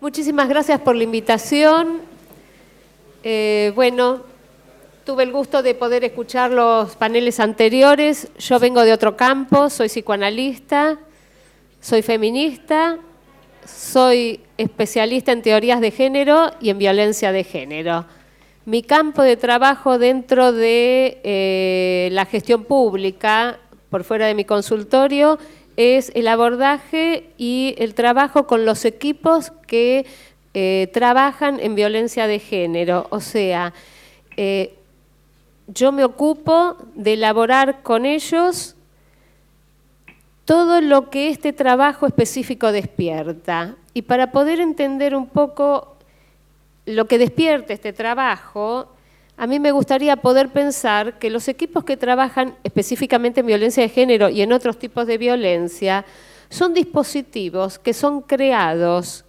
Muchísimas gracias por la invitación. Bueno, tuve el gusto de poder escuchar los paneles anteriores. Yo vengo de otro campo, soy psicoanalista, soy feminista, soy especialista en teorías de género y en violencia de género. Mi campo de trabajo dentro de la gestión pública, por fuera de mi consultorio, es el abordaje y el trabajo con los equipos que trabajan en violencia de género. O sea, yo me ocupo de elaborar con ellos todo lo que este trabajo específico despierta. Y para poder entender un poco lo que despierta este trabajo, a mí me gustaría poder pensar que los equipos que trabajan específicamente en violencia de género y en otros tipos de violencia son dispositivos que son creados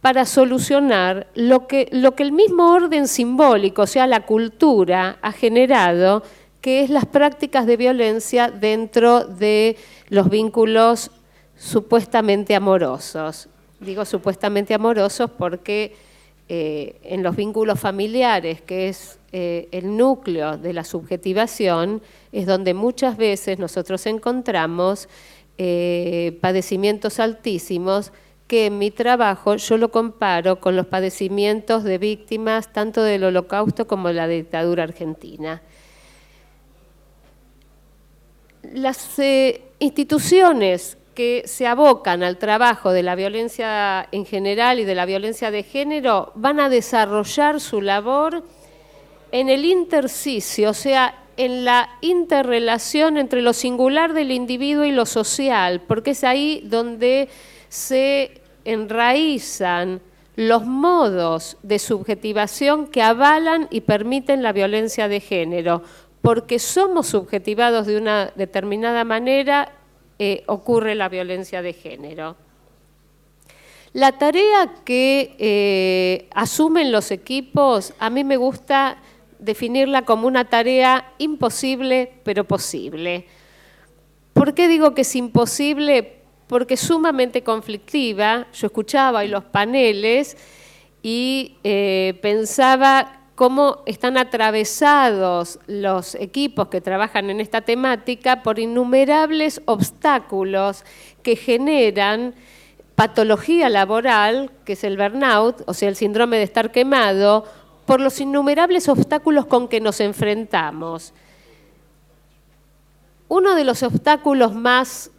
para solucionar lo que el mismo orden simbólico, o sea, la cultura, ha generado, que es las prácticas de violencia dentro de los vínculos supuestamente amorosos. Digo supuestamente amorosos porque en los vínculos familiares, que es el núcleo de la subjetivación, es donde muchas veces nosotros encontramos padecimientos altísimos que en mi trabajo yo lo comparo con los padecimientos de víctimas tanto del Holocausto como de la dictadura argentina. Las instituciones que se abocan al trabajo de la violencia en general y de la violencia de género van a desarrollar su labor en el intersticio, o sea, en la interrelación entre lo singular del individuo y lo social, porque es ahí donde se enraizan los modos de subjetivación que avalan y permiten la violencia de género, porque somos subjetivados de una determinada manera, ocurre la violencia de género. La tarea que asumen los equipos, a mí me gusta definirla como una tarea imposible, pero posible. ¿Por qué digo que es imposible? Porque es sumamente conflictiva. Yo escuchaba hoy los paneles y pensaba cómo están atravesados los equipos que trabajan en esta temática por innumerables obstáculos que generan patología laboral, que es el burnout, o sea, el síndrome de estar quemado, por los innumerables obstáculos con que nos enfrentamos. Uno de los obstáculos más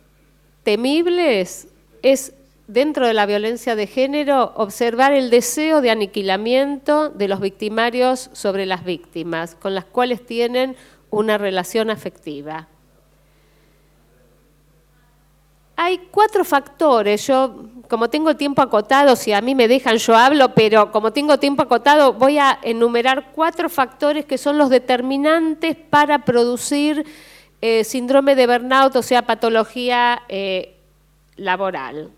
temibles es, dentro de la violencia de género, observar el deseo de aniquilamiento de los victimarios sobre las víctimas, con las cuales tienen una relación afectiva. Hay 4 factores. Yo, como tengo tiempo acotado, si a mí me dejan yo hablo, pero como tengo tiempo acotado voy a enumerar 4 factores que son los determinantes para producir síndrome de burnout, o sea, patología laboral.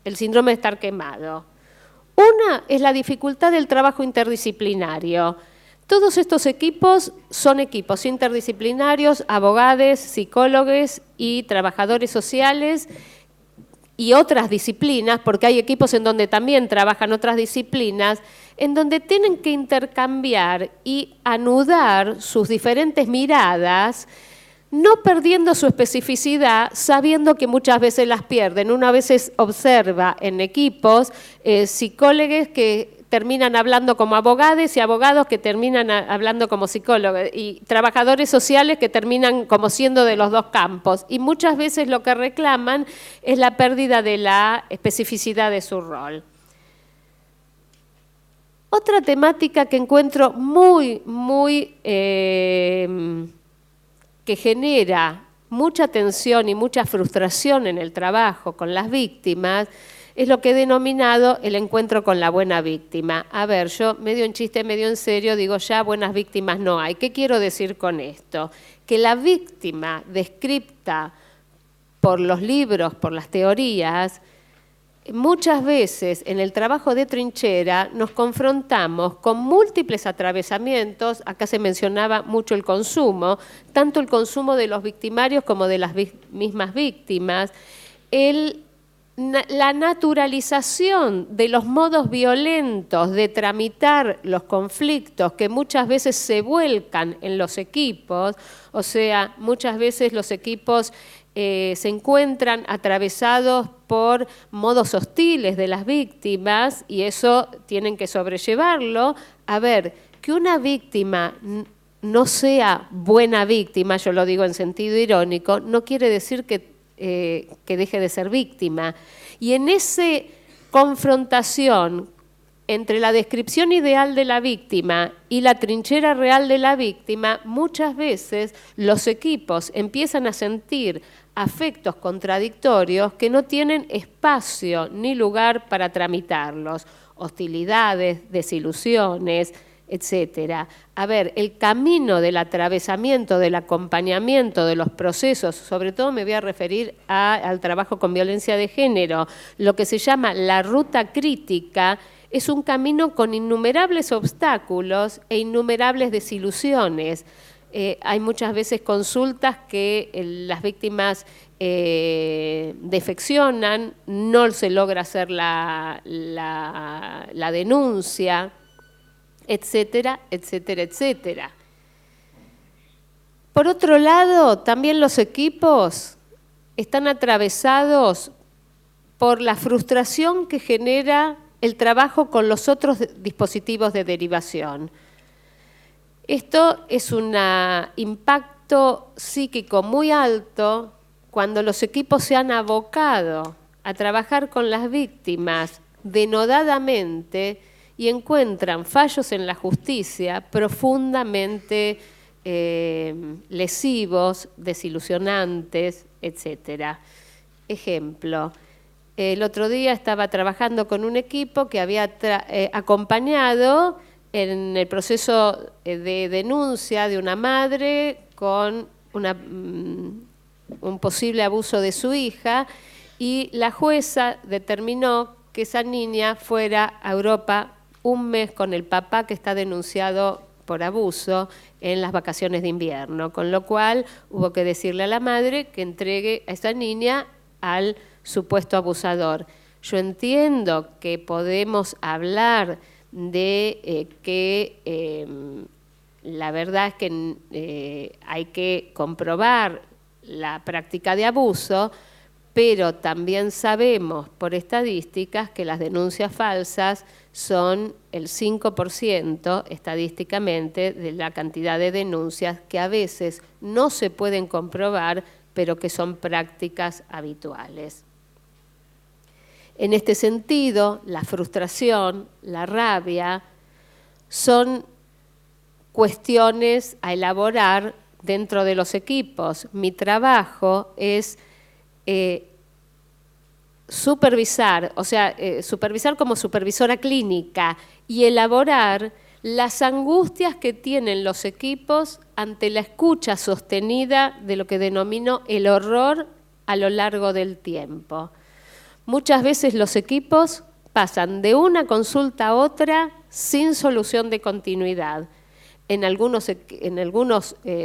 El síndrome de estar quemado. Una es la dificultad del trabajo interdisciplinario. Todos estos equipos son equipos interdisciplinarios, abogados, psicólogos y trabajadores sociales y otras disciplinas, porque hay equipos en donde también trabajan otras disciplinas, en donde tienen que intercambiar y anudar sus diferentes miradas, no perdiendo su especificidad, sabiendo que muchas veces las pierden. Uno a veces observa en equipos psicólogos que terminan hablando como abogados y abogados que terminan hablando como psicólogos y trabajadores sociales que terminan como siendo de los dos campos. Y muchas veces lo que reclaman es la pérdida de la especificidad de su rol. Otra temática que encuentro que genera mucha tensión y mucha frustración en el trabajo con las víctimas, es lo que he denominado el encuentro con la buena víctima. A ver, yo medio en chiste, medio en serio, digo ya buenas víctimas no hay. ¿Qué quiero decir con esto? Que la víctima descripta por los libros, por las teorías, muchas veces en el trabajo de trinchera nos confrontamos con múltiples atravesamientos. Acá se mencionaba mucho el consumo, tanto el consumo de los victimarios como de las mismas víctimas, la naturalización de los modos violentos de tramitar los conflictos que muchas veces se vuelcan en los equipos, o sea, muchas veces los equipos se encuentran atravesados por modos hostiles de las víctimas y eso tienen que sobrellevarlo. A ver, que una víctima no sea buena víctima, yo lo digo en sentido irónico, no quiere decir que deje de ser víctima. Y en esa confrontación entre la descripción ideal de la víctima y la trinchera real de la víctima, muchas veces los equipos empiezan a sentir afectos contradictorios que no tienen espacio ni lugar para tramitarlos, hostilidades, desilusiones, etcétera. A ver, el camino del atravesamiento, del acompañamiento de los procesos, sobre todo me voy a referir al trabajo con violencia de género, lo que se llama la ruta crítica, es un camino con innumerables obstáculos e innumerables desilusiones. Hay muchas veces consultas que las víctimas defeccionan, no se logra hacer la denuncia, etcétera, etcétera, etcétera. Por otro lado, también los equipos están atravesados por la frustración que genera el trabajo con los otros dispositivos de derivación. Esto es un impacto psíquico muy alto cuando los equipos se han abocado a trabajar con las víctimas denodadamente y encuentran fallos en la justicia profundamente lesivos, desilusionantes, etc. Ejemplo, el otro día estaba trabajando con un equipo que había acompañado en el proceso de denuncia de una madre con un posible abuso de su hija y la jueza determinó que esa niña fuera a Europa un mes con el papá que está denunciado por abuso en las vacaciones de invierno, con lo cual hubo que decirle a la madre que entregue a esa niña al supuesto abusador. Yo entiendo que podemos hablar de que la verdad es que hay que comprobar la práctica de abuso, pero también sabemos por estadísticas que las denuncias falsas son el 5% estadísticamente de la cantidad de denuncias que a veces no se pueden comprobar, pero que son prácticas habituales. En este sentido, la frustración, la rabia, son cuestiones a elaborar dentro de los equipos. Mi trabajo es supervisar, o sea, supervisar como supervisora clínica y elaborar las angustias que tienen los equipos ante la escucha sostenida de lo que denomino el horror a lo largo del tiempo. Muchas veces los equipos pasan de una consulta a otra sin solución de continuidad. En algunos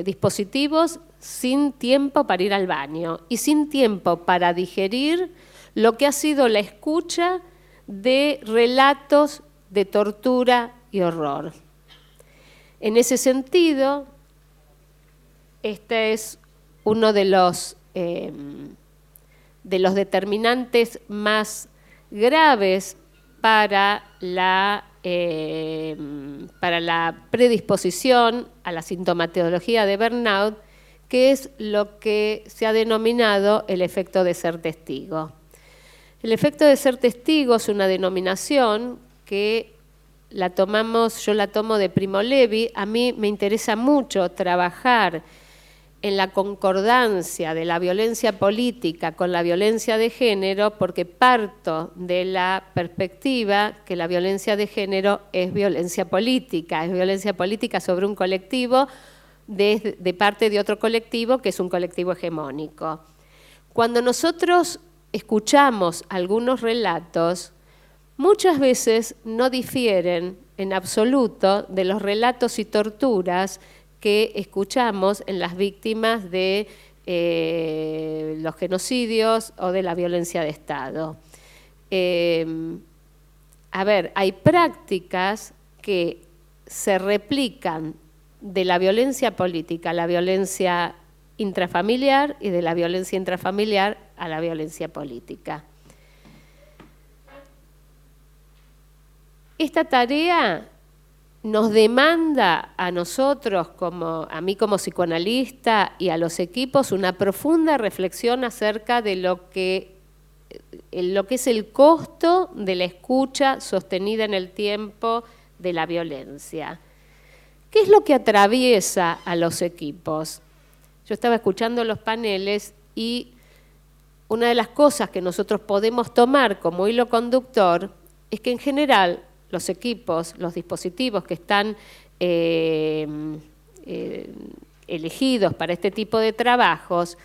dispositivos sin tiempo para ir al baño y sin tiempo para digerir lo que ha sido la escucha de relatos de tortura y horror. En ese sentido, este es uno de los determinantes más graves para la predisposición a la sintomatología de burnout, que es lo que se ha denominado el efecto de ser testigo. El efecto de ser testigo es una denominación que yo la tomo de Primo Levi. A mí me interesa mucho trabajar en la concordancia de la violencia política con la violencia de género, porque parto de la perspectiva que la violencia de género es violencia política sobre un colectivo de parte de otro colectivo que es un colectivo hegemónico. Cuando nosotros escuchamos algunos relatos, muchas veces no difieren en absoluto de los relatos y torturas que escuchamos en las víctimas de los genocidios o de la violencia de Estado. A ver, hay prácticas que se replican de la violencia política a la violencia intrafamiliar y de la violencia intrafamiliar a la violencia política. Esta tarea nos demanda a nosotros, a mí como psicoanalista y a los equipos, una profunda reflexión acerca de lo que es el costo de la escucha sostenida en el tiempo de la violencia. ¿Qué es lo que atraviesa a los equipos? Yo estaba escuchando los paneles y una de las cosas que nosotros podemos tomar como hilo conductor es que en general los equipos, los dispositivos que están elegidos para este tipo de trabajos,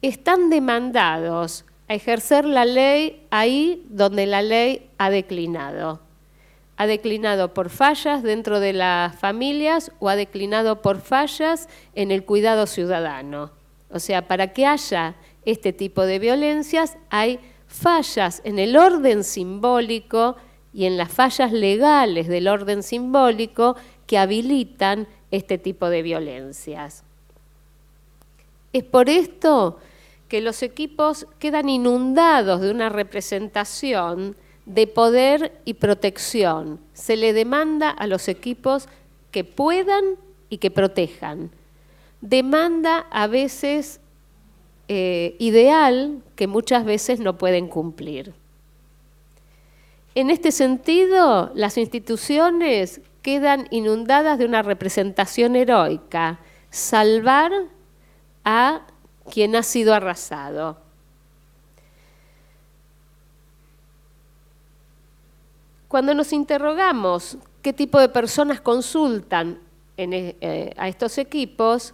están demandados a ejercer la ley ahí donde la ley ha declinado. Ha declinado por fallas dentro de las familias o ha declinado por fallas en el cuidado ciudadano. O sea, para que haya este tipo de violencias hay fallas en el orden simbólico y en las fallas legales del orden simbólico que habilitan este tipo de violencias. Es por esto que los equipos quedan inundados de una representación de poder y protección. Se le demanda a los equipos que puedan y que protejan. Demanda a veces ideal que muchas veces no pueden cumplir. En este sentido, las instituciones quedan inundadas de una representación heroica, salvar a quien ha sido arrasado. Cuando nos interrogamos qué tipo de personas consultan a estos equipos,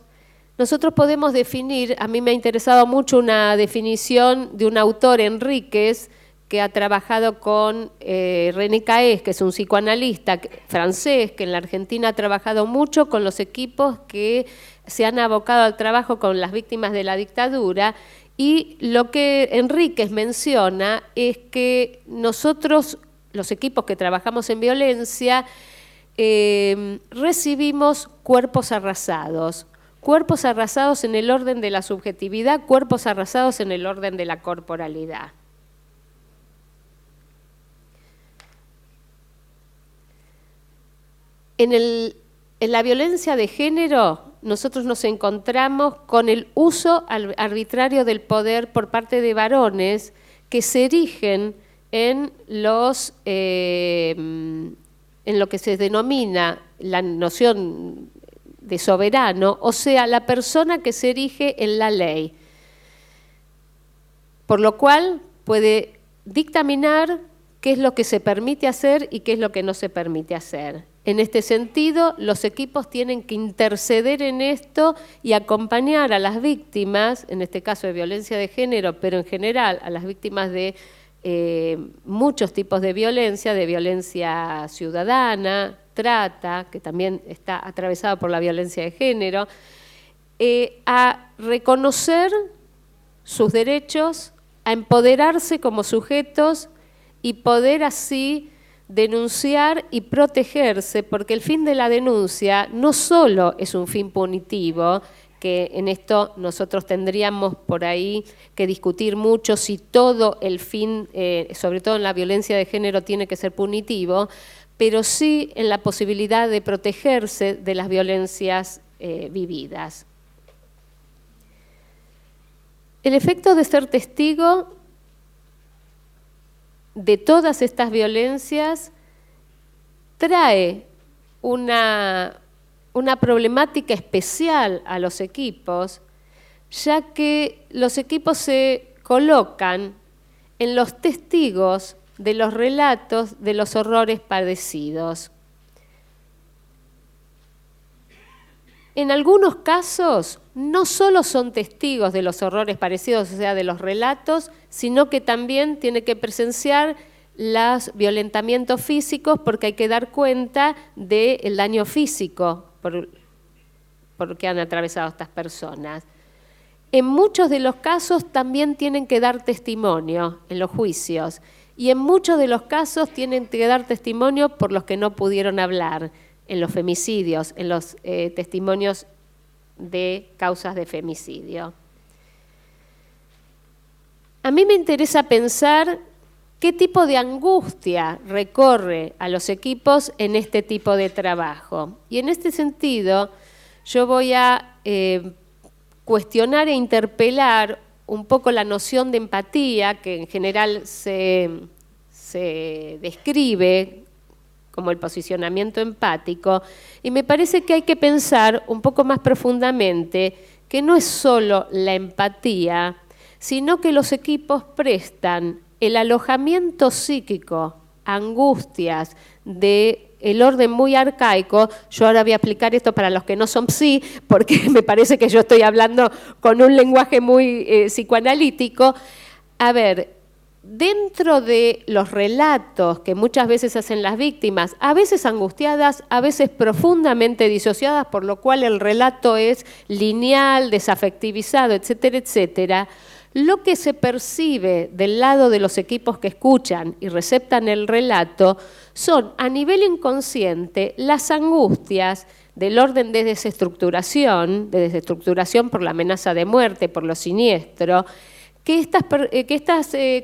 nosotros podemos definir, a mí me ha interesado mucho una definición de un autor, Enríquez, que ha trabajado con René Caes, que es un psicoanalista francés, que en la Argentina ha trabajado mucho con los equipos que se han abocado al trabajo con las víctimas de la dictadura, y lo que Enríquez menciona es que nosotros, los equipos que trabajamos en violencia, recibimos cuerpos arrasados en el orden de la subjetividad, cuerpos arrasados en el orden de la corporalidad. En la violencia de género, nosotros nos encontramos con el uso arbitrario del poder por parte de varones que se erigen en lo que se denomina la noción de soberano, o sea, la persona que se erige en la ley, por lo cual puede dictaminar qué es lo que se permite hacer y qué es lo que no se permite hacer. En este sentido, los equipos tienen que interceder en esto y acompañar a las víctimas, en este caso de violencia de género, pero en general a las víctimas de muchos tipos de violencia ciudadana, trata, que también está atravesada por la violencia de género, a reconocer sus derechos, a empoderarse como sujetos y poder así denunciar y protegerse, porque el fin de la denuncia no solo es un fin punitivo, que en esto nosotros tendríamos por ahí que discutir mucho si todo el fin, sobre todo en la violencia de género, tiene que ser punitivo, pero sí en la posibilidad de protegerse de las violencias vividas. El efecto de ser testigo de todas estas violencias trae una problemática especial a los equipos, ya que los equipos se colocan en los testigos de los relatos de los horrores padecidos. En algunos casos, no solo son testigos de los horrores parecidos, o sea, de los relatos, sino que también tiene que presenciar los violentamientos físicos, porque hay que dar cuenta del daño físico por que han atravesado estas personas. En muchos de los casos también tienen que dar testimonio en los juicios y en muchos de los casos tienen que dar testimonio por los que no pudieron hablar, en los femicidios, en los testimonios de causas de femicidio. A mí me interesa pensar qué tipo de angustia recorre a los equipos en este tipo de trabajo. Y en este sentido, yo voy a cuestionar e interpelar un poco la noción de empatía, que en general se describe como el posicionamiento empático, y me parece que hay que pensar un poco más profundamente que no es solo la empatía, sino que los equipos prestan el alojamiento psíquico, angustias del orden muy arcaico. Yo ahora voy a explicar esto para los que no son psi, porque me parece que yo estoy hablando con un lenguaje muy psicoanalítico. A ver, dentro de los relatos que muchas veces hacen las víctimas, a veces angustiadas, a veces profundamente disociadas, por lo cual el relato es lineal, desafectivizado, etcétera, etcétera, lo que se percibe del lado de los equipos que escuchan y receptan el relato son, a nivel inconsciente, las angustias del orden de desestructuración por la amenaza de muerte, por lo siniestro, que estas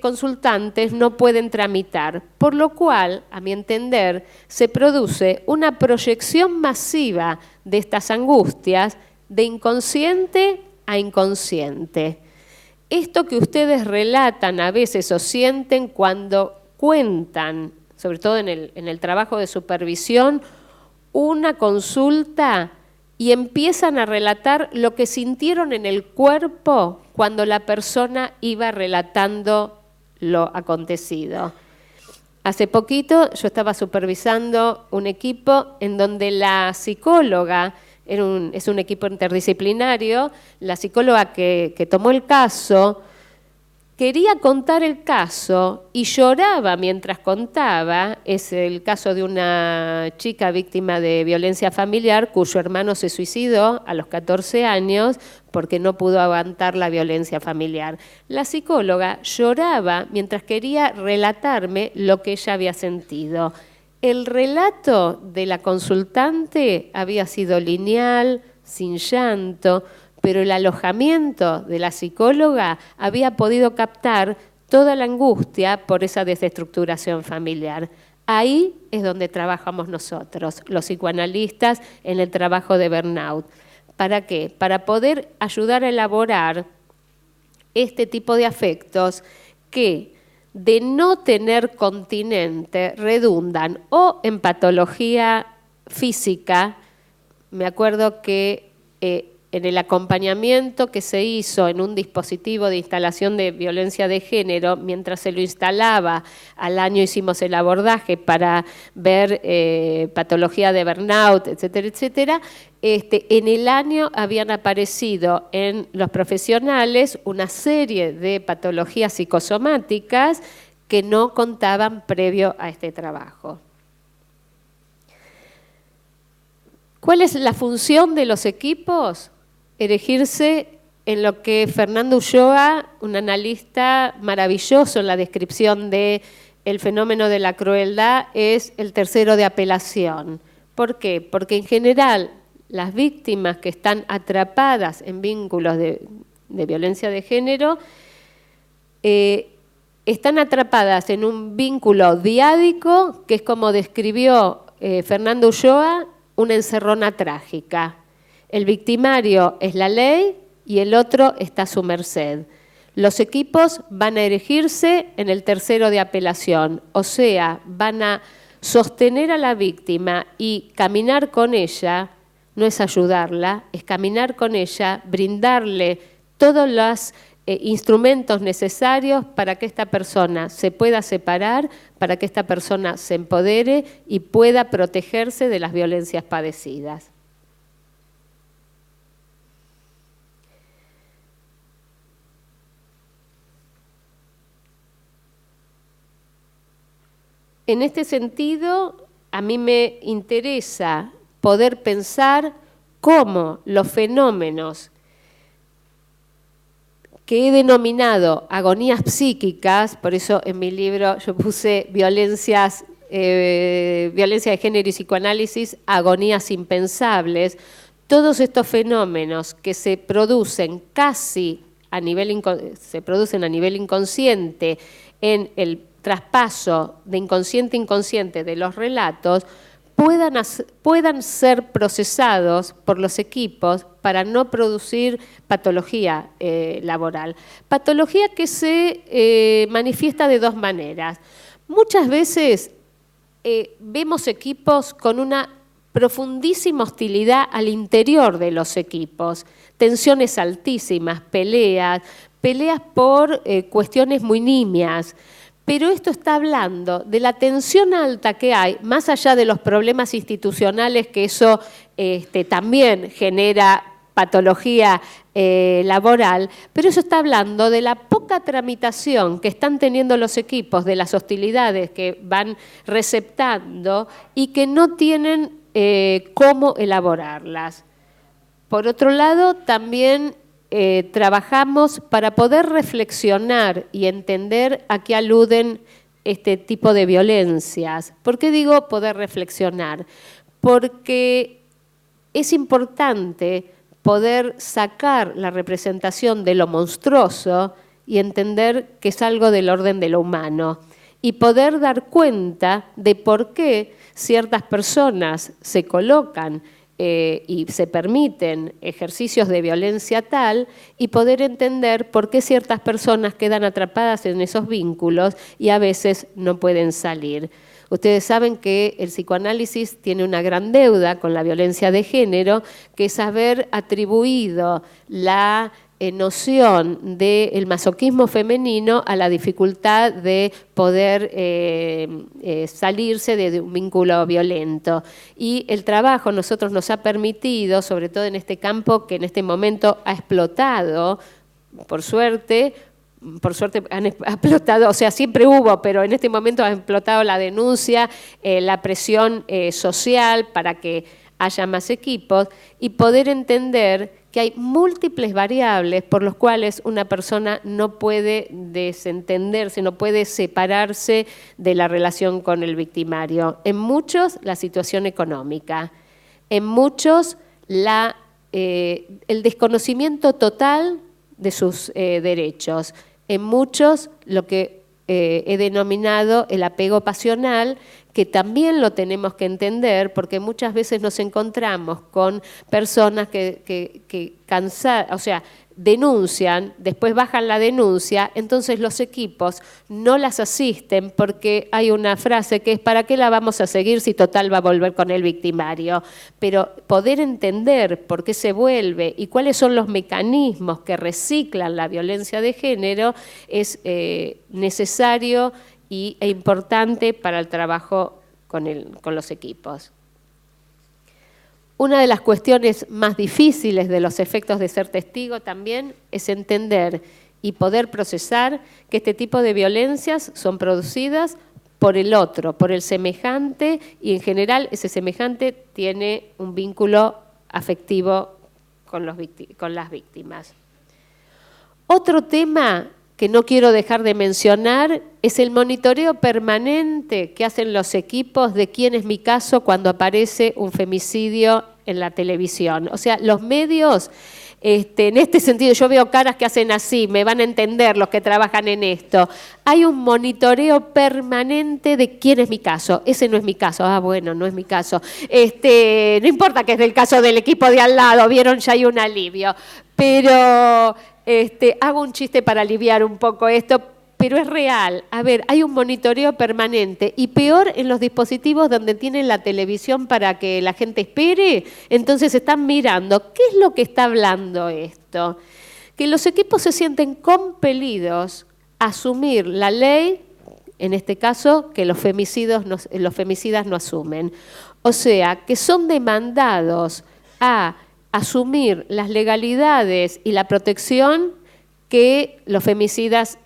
consultantes no pueden tramitar, por lo cual, a mi entender, se produce una proyección masiva de estas angustias de inconsciente a inconsciente. Esto que ustedes relatan a veces o sienten cuando cuentan, sobre todo en el trabajo de supervisión, una consulta y empiezan a relatar lo que sintieron en el cuerpo cuando la persona iba relatando lo acontecido. Hace poquito yo estaba supervisando un equipo en donde la psicóloga, es un equipo interdisciplinario, la psicóloga que tomó el caso quería contar el caso y lloraba mientras contaba. Es el caso de una chica víctima de violencia familiar cuyo hermano se suicidó a los 14 años porque no pudo aguantar la violencia familiar. La psicóloga lloraba mientras quería relatarme lo que ella había sentido. El relato de la consultante había sido lineal, sin llanto, pero el alojamiento de la psicóloga había podido captar toda la angustia por esa desestructuración familiar. Ahí es donde trabajamos nosotros, los psicoanalistas, en el trabajo de burnout. ¿Para qué? Para poder ayudar a elaborar este tipo de afectos que, de no tener continente, redundan o en patología física. Me acuerdo que en el acompañamiento que se hizo en un dispositivo de instalación de violencia de género, mientras se lo instalaba, al año hicimos el abordaje para ver patología de burnout, etcétera, etcétera. En el año habían aparecido en los profesionales una serie de patologías psicosomáticas que no contaban previo a este trabajo. ¿Cuál es la función de los equipos? Erigirse en lo que Fernando Ulloa, un analista maravilloso en la descripción del fenómeno de la crueldad, es el tercero de apelación. ¿Por qué? Porque en general las víctimas que están atrapadas en vínculos de violencia de género están atrapadas en un vínculo diádico que es, como describió Fernando Ulloa, una encerrona trágica. El victimario es la ley y el otro está a su merced. Los equipos van a erigirse en el tercero de apelación, o sea, van a sostener a la víctima y caminar con ella. No es ayudarla, es caminar con ella, brindarle todos los instrumentos necesarios para que esta persona se pueda separar, para que esta persona se empodere y pueda protegerse de las violencias padecidas. En este sentido, a mí me interesa poder pensar cómo los fenómenos que he denominado agonías psíquicas, por eso en mi libro yo puse violencia de género y psicoanálisis, agonías impensables. Todos estos fenómenos que se producen casi a nivel inconsciente en el traspaso de inconsciente a inconsciente de los relatos, puedan ser procesados por los equipos para no producir patología laboral. Patología que se manifiesta de dos maneras. Muchas veces vemos equipos con una profundísima hostilidad al interior de los equipos, tensiones altísimas, peleas por cuestiones muy nimias. Pero esto está hablando de la tensión alta que hay, más allá de los problemas institucionales, que eso también genera patología laboral, pero eso está hablando de la poca tramitación que están teniendo los equipos, de las hostilidades que van receptando y que no tienen cómo elaborarlas. Por otro lado, también trabajamos para poder reflexionar y entender a qué aluden este tipo de violencias. ¿Por qué digo poder reflexionar? Porque es importante poder sacar la representación de lo monstruoso y entender que es algo del orden de lo humano y poder dar cuenta de por qué ciertas personas se colocan y se permiten ejercicios de violencia tal y poder entender por qué ciertas personas quedan atrapadas en esos vínculos y a veces no pueden salir. Ustedes saben que el psicoanálisis tiene una gran deuda con la violencia de género, que es haber atribuido la noción del masoquismo femenino a la dificultad de poder salirse de un vínculo violento. Y el trabajo nosotros nos ha permitido, sobre todo en este campo que en este momento ha explotado, por suerte han explotado, o sea, siempre hubo, pero en este momento ha explotado la denuncia, la presión social para que haya más equipos y poder entender que hay múltiples variables por las cuales una persona no puede desentenderse, no puede separarse de la relación con el victimario. En muchos, la situación económica. En muchos, el desconocimiento total de sus derechos. En muchos, lo que he denominado el apego pasional, que también lo tenemos que entender porque muchas veces nos encontramos con personas que denuncian, después bajan la denuncia, entonces los equipos no las asisten porque hay una frase que es ¿para qué la vamos a seguir si total va a volver con el victimario? Pero poder entender por qué se vuelve y cuáles son los mecanismos que reciclan la violencia de género es necesario e importante para el trabajo con los equipos. Una de las cuestiones más difíciles de los efectos de ser testigo también es entender y poder procesar que este tipo de violencias son producidas por el otro, por el semejante, y en general ese semejante tiene un vínculo afectivo con las víctimas. Otro tema que no quiero dejar de mencionar es el monitoreo permanente que hacen los equipos de quién es mi caso cuando aparece un femicidio en la televisión. O sea, los medios, en este sentido, yo veo caras que hacen así, me van a entender los que trabajan en esto. Hay un monitoreo permanente de quién es mi caso. Ese no es mi caso. Ah, bueno, no es mi caso. No importa que es del caso del equipo de al lado, vieron, ya hay un alivio. Pero hago un chiste para aliviar un poco esto, pero es real. A ver, hay un monitoreo permanente y peor en los dispositivos donde tienen la televisión para que la gente espere, entonces están mirando. ¿Qué es lo que está hablando esto? Que los equipos se sienten compelidos a asumir la ley, en este caso, que los femicidas no asumen. O sea, que son demandados a asumir las legalidades y la protección que los femicidas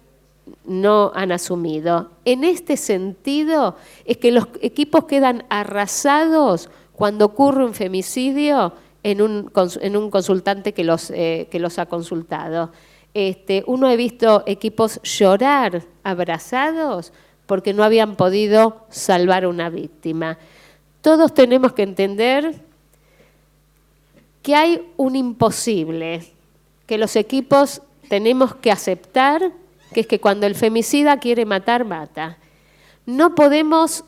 no han asumido. En este sentido, es que los equipos quedan arrasados cuando ocurre un femicidio en un consultante que los ha consultado. Uno ha visto equipos llorar abrazados porque no habían podido salvar a una víctima. Todos tenemos que entender que hay un imposible, que los equipos tenemos que aceptar, que es que cuando el femicida quiere matar, mata. No podemos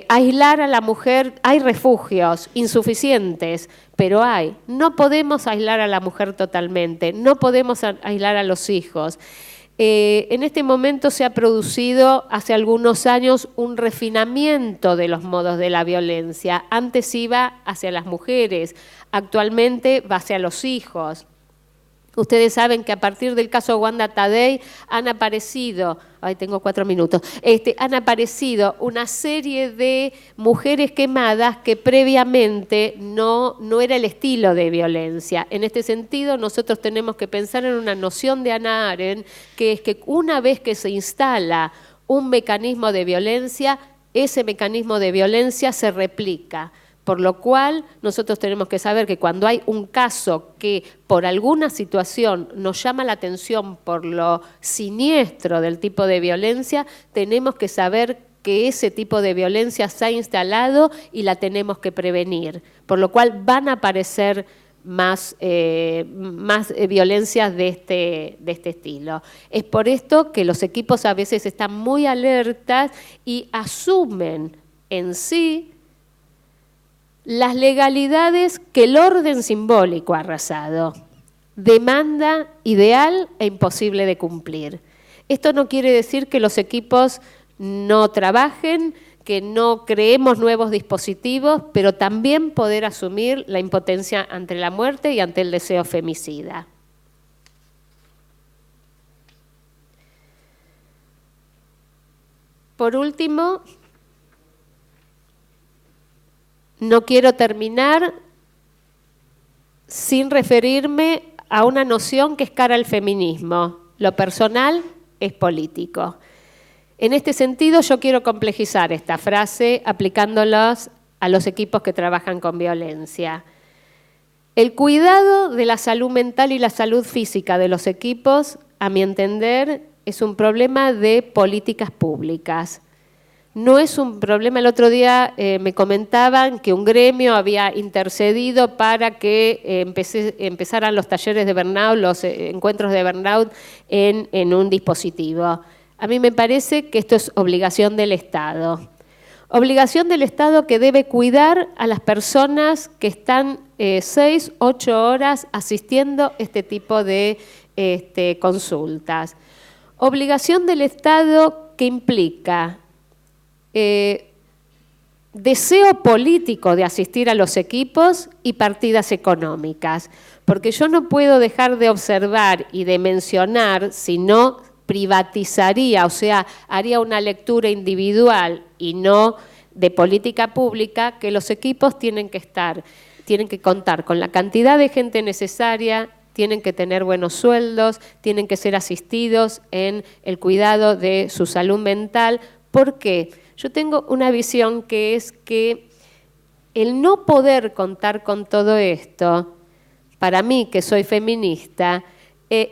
aislar a la mujer, hay refugios insuficientes, pero hay. No podemos aislar a la mujer totalmente, no podemos aislar a los hijos. En este momento se ha producido hace algunos años un refinamiento de los modos de la violencia. Antes iba hacia las mujeres, actualmente va hacia los hijos. Ustedes saben que a partir del caso Wanda Tadei han aparecido, tengo 4 minutos, han aparecido una serie de mujeres quemadas que previamente no era el estilo de violencia. En este sentido, nosotros tenemos que pensar en una noción de Hannah Arendt, que es que una vez que se instala un mecanismo de violencia, ese mecanismo de violencia se replica. Por lo cual, nosotros tenemos que saber que cuando hay un caso que por alguna situación nos llama la atención por lo siniestro del tipo de violencia, tenemos que saber que ese tipo de violencia se ha instalado y la tenemos que prevenir. Por lo cual van a aparecer más violencias de este estilo. Es por esto que los equipos a veces están muy alertas y asumen en sí las legalidades que el orden simbólico ha arrasado, demanda ideal e imposible de cumplir. Esto no quiere decir que los equipos no trabajen, que no creemos nuevos dispositivos, pero también poder asumir la impotencia ante la muerte y ante el deseo femicida. Por último, no quiero terminar sin referirme a una noción que es cara al feminismo. Lo personal es político. En este sentido, yo quiero complejizar esta frase aplicándolos a los equipos que trabajan con violencia. El cuidado de la salud mental y la salud física de los equipos, a mi entender, es un problema de políticas públicas. No es un problema, el otro día me comentaban que un gremio había intercedido para que empezaran los talleres de burnout, los encuentros de burnout en un dispositivo. A mí me parece que esto es obligación del Estado. Obligación del Estado que debe cuidar a las personas que están 6, 8 horas asistiendo a este tipo de consultas. Obligación del Estado que implica deseo político de asistir a los equipos y partidas económicas, porque yo no puedo dejar de observar y de mencionar, si no privatizaría, o sea, haría una lectura individual y no de política pública, que los equipos tienen que contar con la cantidad de gente necesaria, tienen que tener buenos sueldos, tienen que ser asistidos en el cuidado de su salud mental. ¿Por qué? Yo tengo una visión que es que el no poder contar con todo esto, para mí que soy feminista,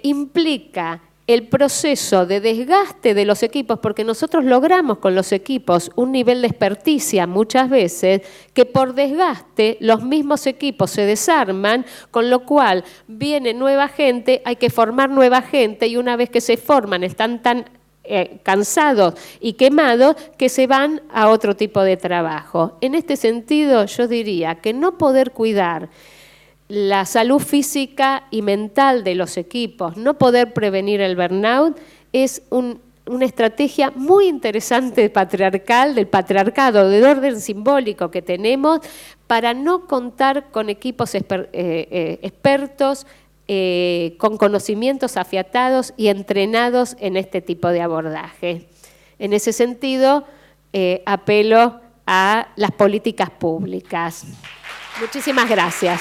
implica el proceso de desgaste de los equipos, porque nosotros logramos con los equipos un nivel de experticia muchas veces que por desgaste los mismos equipos se desarman, con lo cual viene nueva gente, hay que formar nueva gente y una vez que se forman están tan cansados y quemados que se van a otro tipo de trabajo. En este sentido, yo diría que no poder cuidar la salud física y mental de los equipos, no poder prevenir el burnout, es una estrategia muy interesante patriarcal, del patriarcado, del orden simbólico que tenemos, para no contar con equipos expertos, con conocimientos afiatados y entrenados en este tipo de abordaje. En ese sentido, apelo a las políticas públicas. Muchísimas gracias.